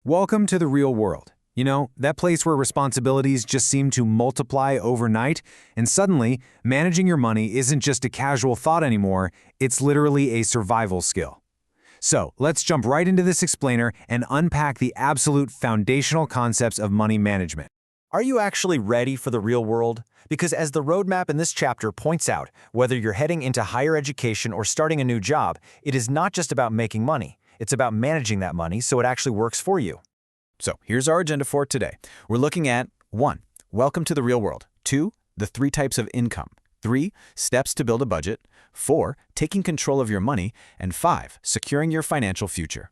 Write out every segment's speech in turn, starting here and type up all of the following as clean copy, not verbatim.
Welcome to the real world. You know, that place where responsibilities just seem to multiply overnight, and suddenly, managing your money isn't just a casual thought anymore, it's literally a survival skill. So, let's jump right into this explainer and unpack the absolute foundational concepts of money management. Are you actually ready for the real world? Because as the roadmap in this chapter points out, whether you're heading into higher education or starting a new job, it is not just about making money. It's about managing that money so it actually works for you. So here's our agenda for today. We're looking at 1. Welcome to the real world. 2. The 3 types of income. 3. Steps to build a budget. 4. Taking control of your money. And 5. Securing your financial future.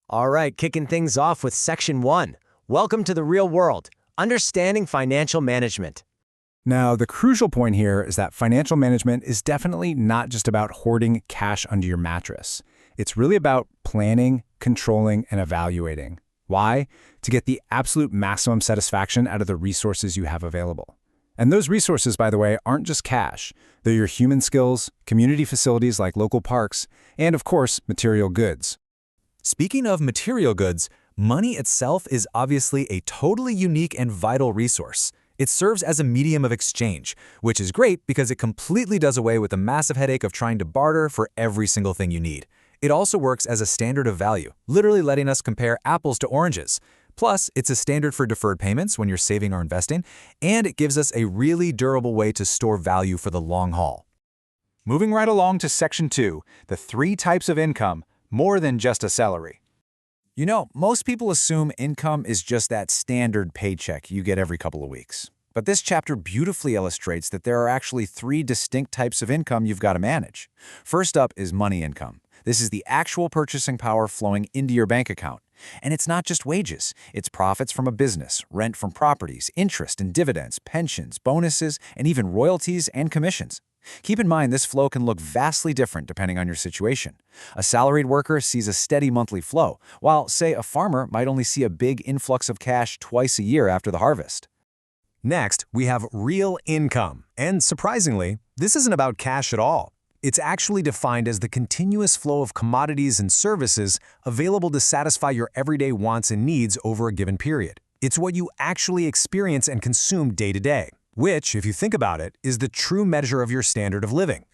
All right, kicking things off with Section 1. Welcome to the real world. Understanding financial management. Now, the crucial point here is that financial management is definitely not just about hoarding cash under your mattress. It's really about planning, controlling, and evaluating. Why? To get the absolute maximum satisfaction out of the resources you have available. And those resources, by the way, aren't just cash. They're your human skills, community facilities like local parks, and of course, material goods. Speaking of material goods, money itself is obviously a totally unique and vital resource. It serves as a medium of exchange, which is great because it completely does away with the massive headache of trying to barter for every single thing you need. It also works as a standard of value, literally letting us compare apples to oranges. Plus, it's a standard for deferred payments when you're saving or investing, and it gives us a really durable way to store value for the long haul. Moving right along to Section 2, the 3 types of income, more than just a salary. You know, most people assume income is just that standard paycheck you get every couple of weeks. But this chapter beautifully illustrates that there are actually 3 distinct types of income you've got to manage. First up is money income. This is the actual purchasing power flowing into your bank account. And it's not just wages. It's profits from a business, rent from properties, interest and dividends, pensions, bonuses, and even royalties and commissions. Keep in mind this flow can look vastly different depending on your situation. A salaried worker sees a steady monthly flow, while, say, a farmer might only see a big influx of cash twice a year after the harvest. Next, we have real income. And surprisingly, this isn't about cash at all. It's actually defined as the continuous flow of commodities and services available to satisfy your everyday wants and needs over a given period. It's what you actually experience and consume day to day, which, if you think about it, is the true measure of your standard of living.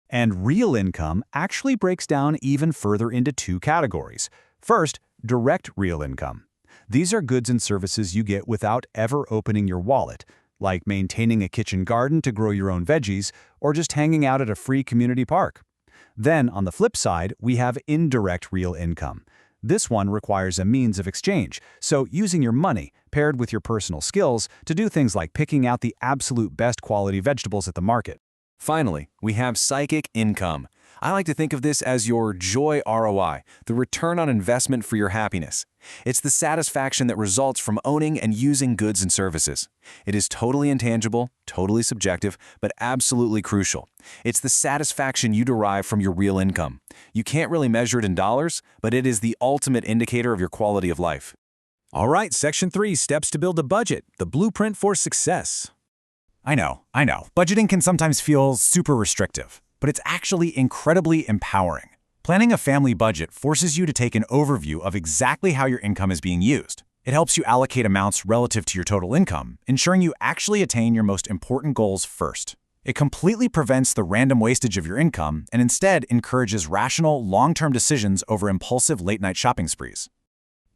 And real income actually breaks down even further into 2 categories. First, direct real income. These are goods and services you get without ever opening your wallet, like maintaining a kitchen garden to grow your own veggies, or just hanging out at a free community park. Then, on the flip side, we have indirect real income. This one requires a means of exchange, so using your money, paired with your personal skills, to do things like picking out the absolute best quality vegetables at the market. Finally, we have psychic income. I like to think of this as your joy ROI, the return on investment for your happiness. It's the satisfaction that results from owning and using goods and services. It is totally intangible, totally subjective, but absolutely crucial. It's the satisfaction you derive from your real income. You can't really measure it in dollars, but it is the ultimate indicator of your quality of life. All right, Section 3, steps to build a budget, the blueprint for success. I know. Budgeting can sometimes feel super restrictive, but it's actually incredibly empowering. Planning a family budget forces you to take an overview of exactly how your income is being used. It helps you allocate amounts relative to your total income, ensuring you actually attain your most important goals first. It completely prevents the random wastage of your income and instead encourages rational, long-term decisions over impulsive late-night shopping sprees.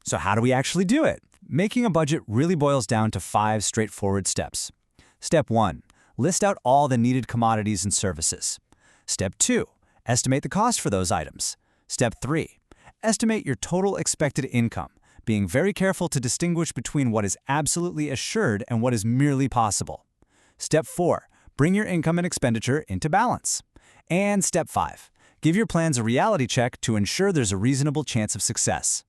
So how do we actually do it? Making a budget really boils down to 5 straightforward steps. Step 1. List out all the needed commodities and services. Step 2. Estimate the cost for those items. Step 3. Estimate your total expected income, being very careful to distinguish between what is absolutely assured and what is merely possible. Step 4. Bring your income and expenditure into balance. And Step 5. Give your plans a reality check to ensure there's a reasonable chance of success.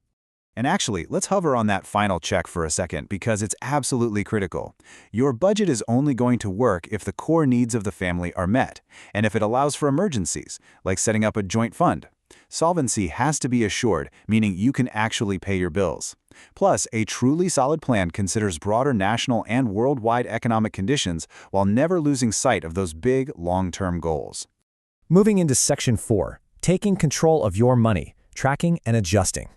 And actually, let's hover on that final check for a second because it's absolutely critical. Your budget is only going to work if the core needs of the family are met, and if it allows for emergencies, like setting up a joint fund. Solvency has to be assured, meaning you can actually pay your bills. Plus, a truly solid plan considers broader national and worldwide economic conditions while never losing sight of those big, long-term goals. Moving into Section 4, taking control of your money, tracking and adjusting.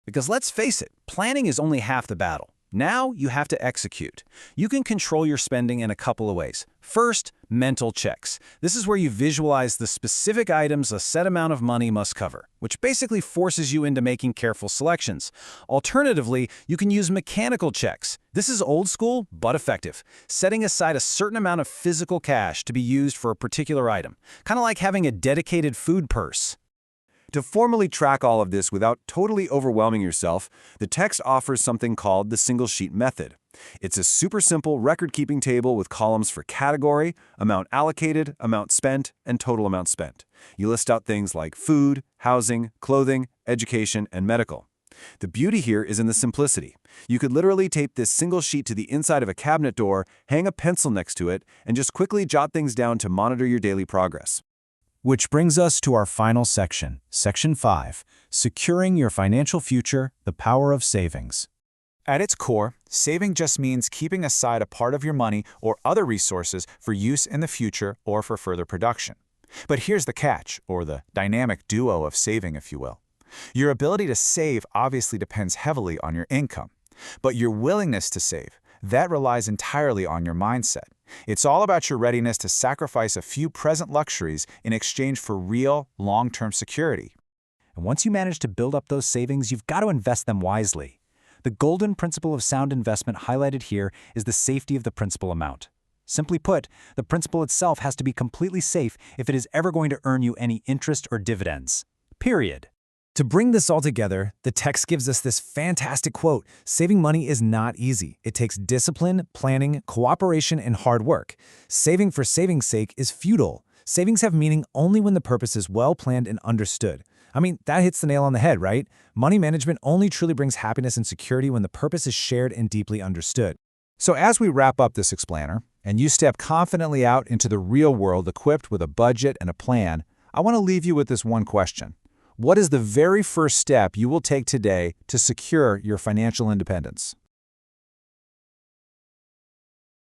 Because let's face it, planning is only half the battle. Now you have to execute. You can control your spending in a couple of ways. First, mental checks. This is where you visualize the specific items a set amount of money must cover, which basically forces you into making careful selections. Alternatively, you can use mechanical checks. This is old school, but effective, setting aside a certain amount of physical cash to be used for a particular item, kind of like having a dedicated food purse. To formally track all of this without totally overwhelming yourself, the text offers something called the single sheet method. It's a super simple record-keeping table with columns for category, amount allocated, amount spent, and total amount spent. You list out things like food, housing, clothing, education, and medical. The beauty here is in the simplicity. You could literally tape this single sheet to the inside of a cabinet door, hang a pencil next to it, and just quickly jot things down to monitor your daily progress. Which brings us to our final section, Section 5, Securing Your Financial Future, the Power of Savings. At its core, saving just means keeping aside a part of your money or other resources for use in the future or for further production. But here's the catch, or the dynamic duo of saving, if you will. Your ability to save obviously depends heavily on your income, but your willingness to save, that relies entirely on your mindset. It's all about your readiness to sacrifice a few present luxuries in exchange for real, long-term security. And once you manage to build up those savings, you've got to invest them wisely. The golden principle of sound investment highlighted here is the safety of the principal amount. Simply put, the principal itself has to be completely safe if it is ever going to earn you any interest or dividends. Period. To bring this all together, the text gives us this fantastic quote: saving money is not easy. It takes discipline, planning, cooperation, and hard work. Saving for saving's sake is futile. Savings have meaning only when the purpose is well planned and understood. I mean, that hits the nail on the head, right? Money management only truly brings happiness and security when the purpose is shared and deeply understood. So as we wrap up this explainer, and you step confidently out into the real world equipped with a budget and a plan, I want to leave you with this one question. What is the very first step you will take today to secure your financial independence?